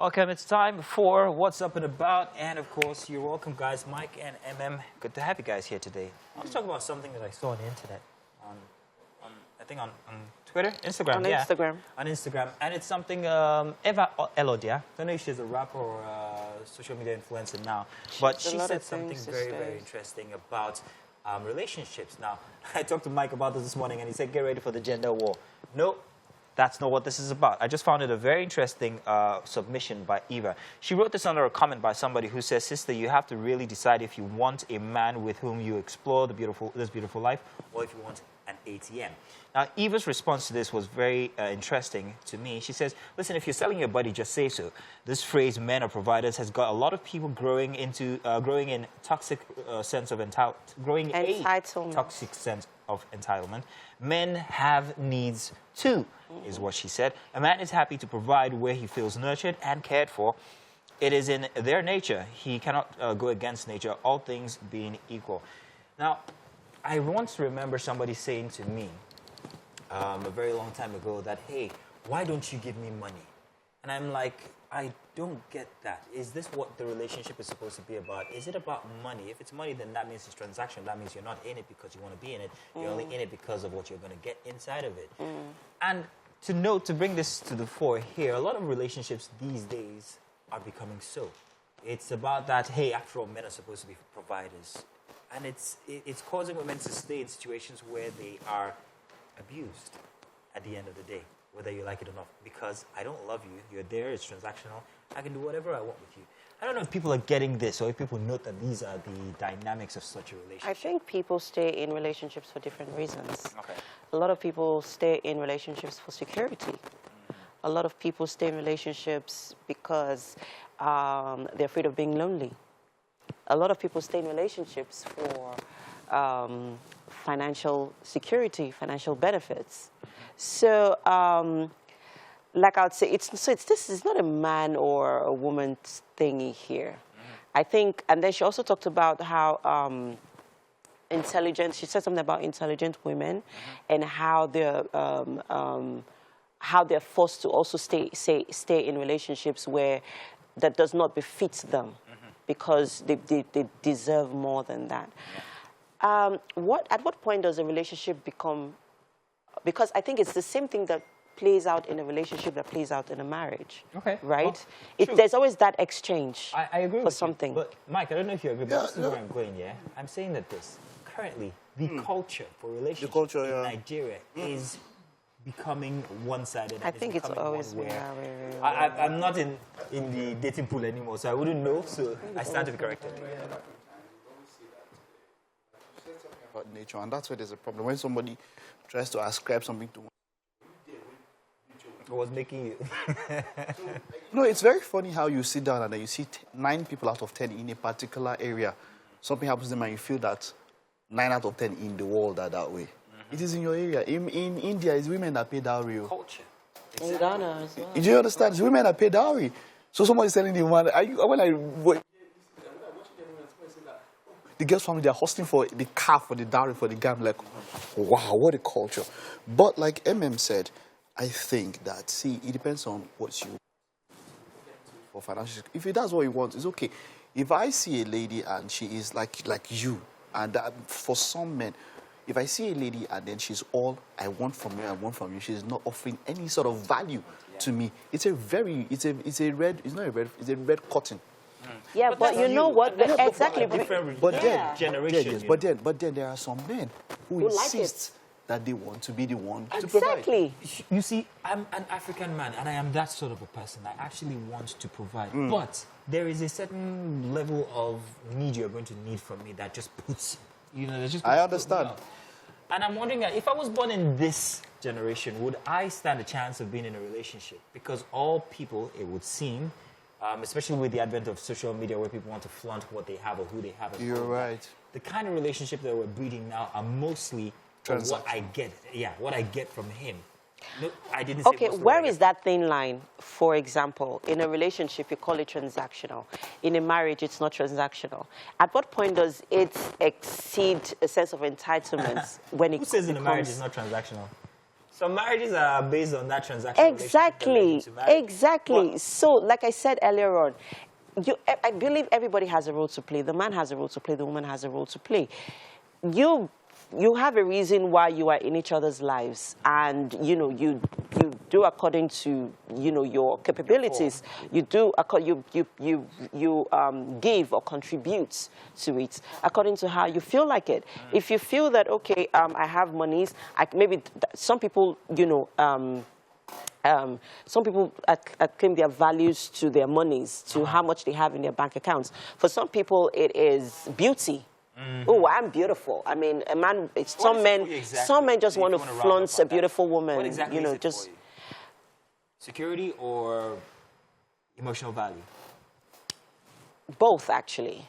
Welcome. It's time for What's Up and About. And, of course, you're welcome, guys. Mike and MM, good to have you guys here today. I want to talk about something that I saw on the internet, I think on Twitter? Instagram, On Instagram. And it's something Eva Alordiah, I don't know if she's a rapper or a social media influencer now, but she said something very, very interesting about relationships. Now, I talked to Mike about this morning, and he said, get ready for the gender war. No. That's not what this is about. I just found it a very interesting submission by Eva. She wrote this under a comment by somebody who says, sister, you have to really decide if you want a man with whom you explore this beautiful life, or if you want an ATM. Now, Eva's response to this was very interesting to me. She says, listen, if you're selling your body, just say so. This phrase, men are providers, has got a lot of people growing in toxic sense of toxic sense of entitlement. Men have needs too, is what she said. A man is happy to provide where he feels nurtured and cared for. It is in their nature. He cannot go against nature, all things being equal. Now, I once remember somebody saying to me a very long time ago that, hey, why don't you give me money? And I'm like, I don't get that. Is this what the relationship is supposed to be about? Is it about money? If it's money, then that means it's transaction. That means you're not in it because you want to be in it. You're only in it because of what you're going to get inside of it. And to bring this to the fore here, a lot of relationships these days are becoming so. It's about that, hey, after all, men are supposed to be providers. And it's causing women to stay in situations where they are abused at the end of the day, whether you like it or not, because I don't love you, you're there, it's transactional, I can do whatever I want with you. I don't know if people are getting this or if people note that these are the dynamics of such a relationship. I think people stay in relationships for different reasons. Okay. A lot of people stay in relationships for security. A lot of people stay in relationships because they're afraid of being lonely. A lot of people stay in relationships for financial security, financial benefits. So, like I would say, this is not a man or a woman thingy here. I think, and then she also talked about how intelligent. She said something about intelligent women and how they're forced to also stay in relationships where that does not befit them because they deserve more than that. At what point does a relationship become? Because I think it's the same thing that plays out in a relationship that plays out in a marriage. Okay. Right? Well, there's always that exchange. I agree for with something. You. But Mike, I don't know if you agree, but this is where I'm going, yeah? I'm saying that currently, the culture for relationships in Nigeria is becoming one-sided. I think it's always been that way. I'm not in the dating pool anymore, so I wouldn't know, so I stand to be corrected. About nature, and that's where there's a problem. When somebody tries to ascribe something to one, what was making you? No, it's very funny how you sit down and then you see 9 people out of 10 in a particular area. Something happens to them and you feel that 9 out of 10 in the world are that way. It is in your area. In India, it's women that pay dowry. Culture. In Ghana as well. Do you understand? It's women that pay dowry. So somebody's telling the woman, the girl's family, they're hosting for the car, for the dowry, for the guy. I'm like, wow, what a culture. But like MM said, I think that, see, it depends on what you want for financial. If that's what you want, it's okay. If I see a lady and she is like you, and for some men, if I see a lady and then she's all I want from you, she's not offering any sort of value to me, it's a red cotton. Yeah, but you know what? Exactly. But then there are some men who insist that they want to be the one to provide. Exactly. You see, I'm an African man, and I am that sort of a person. I actually want to provide. But there is a certain level of need you're going to need from me that just puts, I understand. And I'm wondering, if I was born in this generation, would I stand a chance of being in a relationship? Because all people, it would seem, especially with the advent of social media where people want to flaunt what they have or who they have. You're right. The kind of relationship that we're breeding now are mostly what I get. Yeah, what I get from him. No, I didn't say. Okay, where is that thin line? For example, in a relationship, you call it transactional. In a marriage, it's not transactional. At what point does it exceed a sense of entitlement when it Who says in a marriage it's not transactional? Some marriages are based on that transaction. Exactly, exactly. So, like I said earlier on, I believe everybody has a role to play. The man has a role to play. The woman has a role to play. You have a reason why you are in each other's lives, and you do according to your capabilities. You do you give or contribute to it according to how you feel like it. If you feel that okay, I have monies, maybe some people some people claim their values to their monies, to how much they have in their bank accounts. For some people, it is beauty. Oh, I'm beautiful. I mean, a man. Some men just want to flaunt a beautiful woman. What exactly is it just for you? Security or emotional value? Both, actually.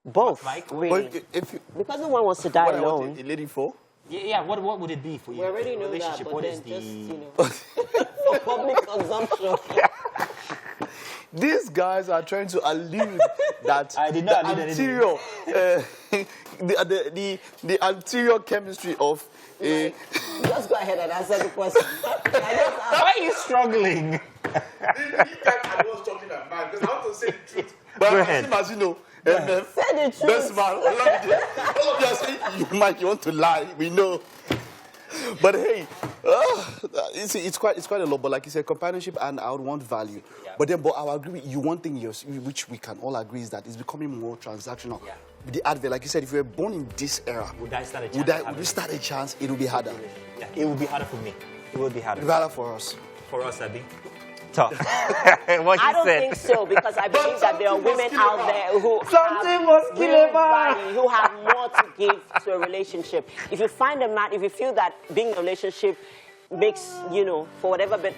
Both, Mike? really. If you, Because no one wants to die what alone. a lady for? Yeah. What would it be for you? We already know that, relationship? but What then is the just, for public consumption. These guys are trying to allude that I did not the anterior, the anterior chemistry of a. Just go ahead and answer the question. Why are you struggling? You guys are not talking about man because I want to say the truth. But Go ahead. as you know, Say the truth. best man, all of you are saying Mike, you want to lie. We know. But hey, it's quite a lot. But like you said, companionship, and I would want value. Yeah. But I will agree with you. One thing which we can all agree is that it's becoming more transactional. Yeah. With the advert, like you said, if you were born in this era, Would I stand a chance? would you start a chance? It will be harder. Yeah, it would be harder for me. It would be harder. It will be harder for us. For us, Abby. Talk. What I don't think so, because I believe that there are women out there who have more to give to a relationship. If you find a man, if you feel that being in a relationship makes, for whatever, but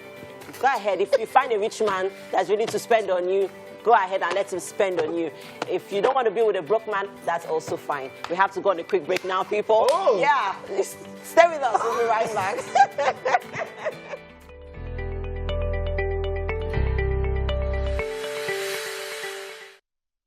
go ahead. If you find a rich man that's willing to spend on you, go ahead and let him spend on you. If you don't want to be with a broke man, that's also fine. We have to go on a quick break now, people. Oh. Yeah, stay with us. We'll be right back.